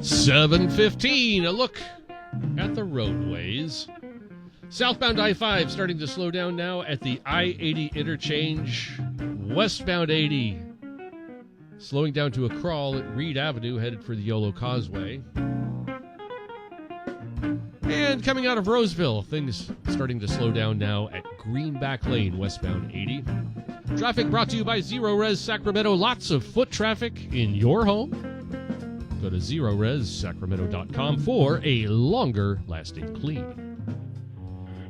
7:15, a look at the roadways. Southbound I-5 starting to slow down now at the I-80 interchange. Westbound 80 slowing down to a crawl at Reed Avenue, headed for the Yolo Causeway. And coming out of Roseville, things starting to slow down now at Greenback Lane, westbound 80. Traffic brought to you by Zero Res Sacramento. Lots of foot traffic in your home. Go to ZeroResSacramento.com for a longer lasting clean.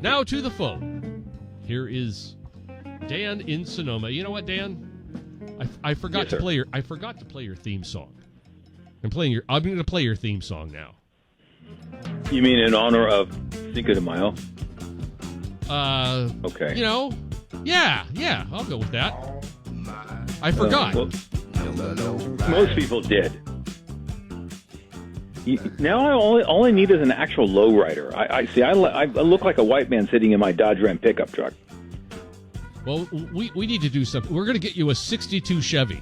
Now to the phone. Here is Dan in Sonoma. You know what, Dan? I forgot to play your theme song. I'm going to play your theme song now. You mean in honor of Cinco de Mayo? Okay. Yeah, I'll go with that. I forgot. Most people did. Now all I need is an actual lowrider. I look like a white man sitting in my Dodge Ram pickup truck. Well, we need to do something. We're going to get you a 62 Chevy.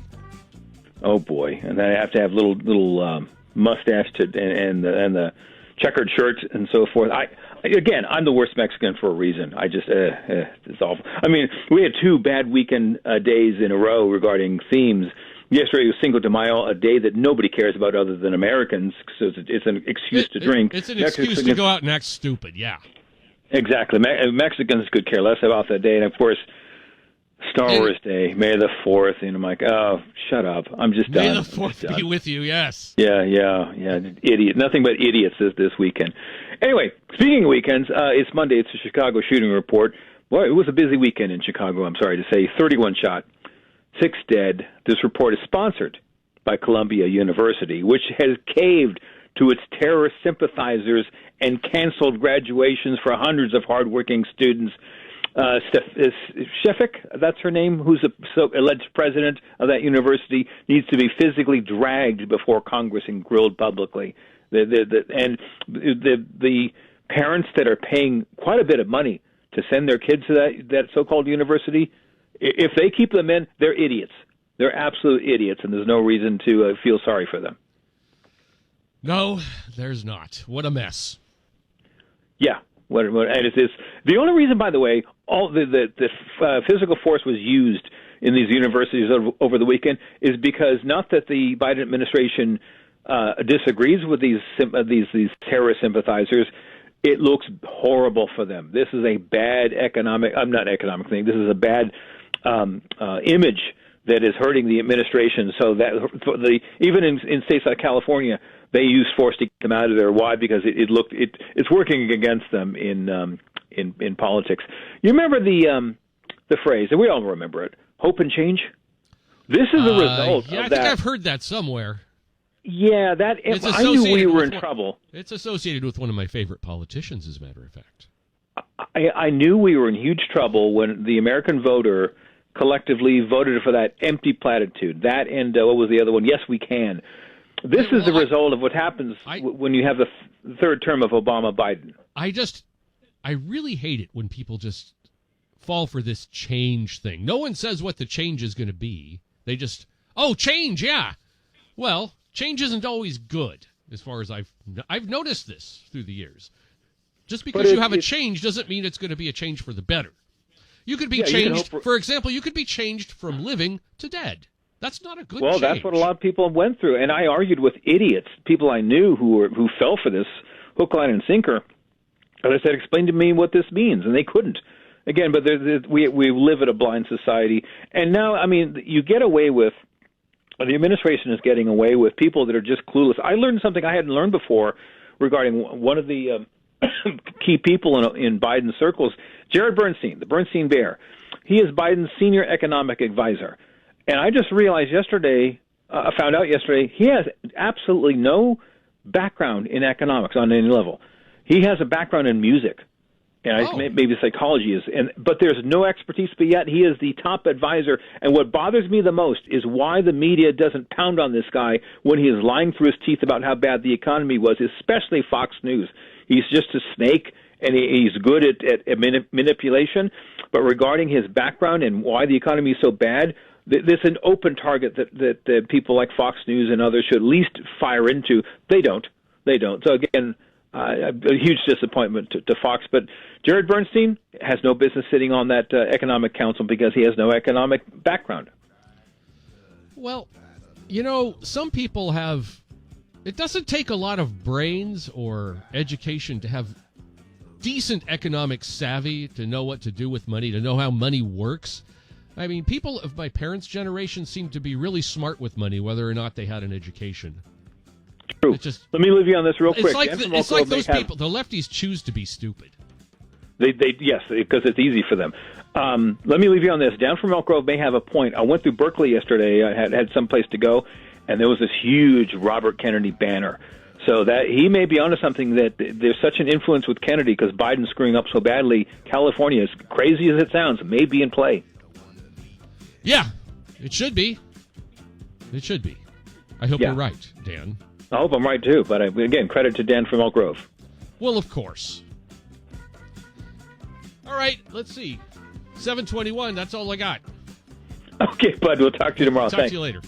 Oh boy, and then I have to have little mustache and the checkered shirt and so forth. I'm the worst Mexican for a reason. It's awful. I mean, we had 2 bad weekend days in a row regarding themes. Yesterday was Cinco de Mayo, a day that nobody cares about other than Americans, so it's an excuse to drink. It's an excuse to go out and act stupid, yeah. Exactly. Mexicans could care less about that day, and of course, Star Wars Day, May the 4th, and I'm like, oh, shut up. I'm just done. May the 4th be with you, yes. Yeah, idiot. Nothing but idiots this weekend. Anyway, speaking of weekends, it's Monday. It's a Chicago shooting report. Boy, it was a busy weekend in Chicago, I'm sorry to say. 31 shot, 6 dead. This report is sponsored by Columbia University, which has caved to its terrorist sympathizers and canceled graduations for hundreds of hardworking students. Shefik, that's her name, who's the alleged president of that university, needs to be physically dragged before Congress and grilled publicly. The parents that are paying quite a bit of money to send their kids to that so-called university, if they keep them in, they're idiots. They're absolute idiots, and there's no reason to feel sorry for them. No, there's not. What a mess. Yeah. And it's the only reason, by the way, all the physical force was used in these universities over the weekend is because not that the Biden administration disagrees with these terrorist sympathizers. It looks horrible for them. This is a bad not economic thing. This is a bad image that is hurting the administration. So that even in states like California, they use force to get them out of there. Why? Because it's working against them in politics. You remember the phrase, and we all remember it: "Hope and change." This is the result of that. I think I've heard that somewhere. Yeah, I knew we were in trouble. It's associated with one of my favorite politicians, as a matter of fact. I knew we were in huge trouble when the American voter collectively voted for that empty platitude. That and what was the other one? Yes, we can. This is the result of what happens when you have the third term of Obama-Biden. I really hate it when people just fall for this change thing. No one says what the change is going to be. They just, change, yeah. Well, change isn't always good, as far as I've noticed this through the years. Just because you have a change doesn't mean it's going to be a change for the better. You could be changed, for example, you could be changed from living to dead. That's not a good change. Well, that's what a lot of people went through. And I argued with idiots, people I knew who fell for this hook, line, and sinker. And I said, explain to me what this means. And they couldn't. Again, but we live in a blind society. And now, I mean, you get away with, the administration is getting away with people that are just clueless. I learned something I hadn't learned before regarding one of the key people in Biden circles, Jared Bernstein, the Bernstein Bear. He is Biden's senior economic advisor. And I just realized found out yesterday, he has absolutely no background in economics on any level. He has a background in music, and maybe psychology is. But there's no expertise, but yet he is the top advisor. And what bothers me the most is why the media doesn't pound on this guy when he is lying through his teeth about how bad the economy was, especially Fox News. He's just a snake, and he's good at manipulation. But regarding his background and why the economy is so bad, There's an open target that people like Fox News and others should at least fire into. They don't. So again, a huge disappointment to Fox. But Jared Bernstein has no business sitting on that economic council because he has no economic background. Well, you know, some people have. It doesn't take a lot of brains or education to have decent economic savvy, to know what to do with money, to know how money works. I mean, people of my parents' generation seem to be really smart with money, whether or not they had an education. True. Let me leave you on this real quick. It's like those people, the lefties choose to be stupid. Yes, because it's easy for them. Let me leave you on this. Dan from Elk Grove may have a point. I went through Berkeley yesterday. I had some place to go, and there was this huge Robert Kennedy banner. So that he may be onto something, that there's such an influence with Kennedy because Biden's screwing up so badly. California, as crazy as it sounds, may be in play. Yeah, it should be. It should be. I hope you're right, Dan. I hope I'm right, too. But again, credit to Dan from Elk Grove. Well, of course. All right, let's see. 7:21, that's all I got. Okay, bud. We'll talk to you tomorrow. Talk to you later.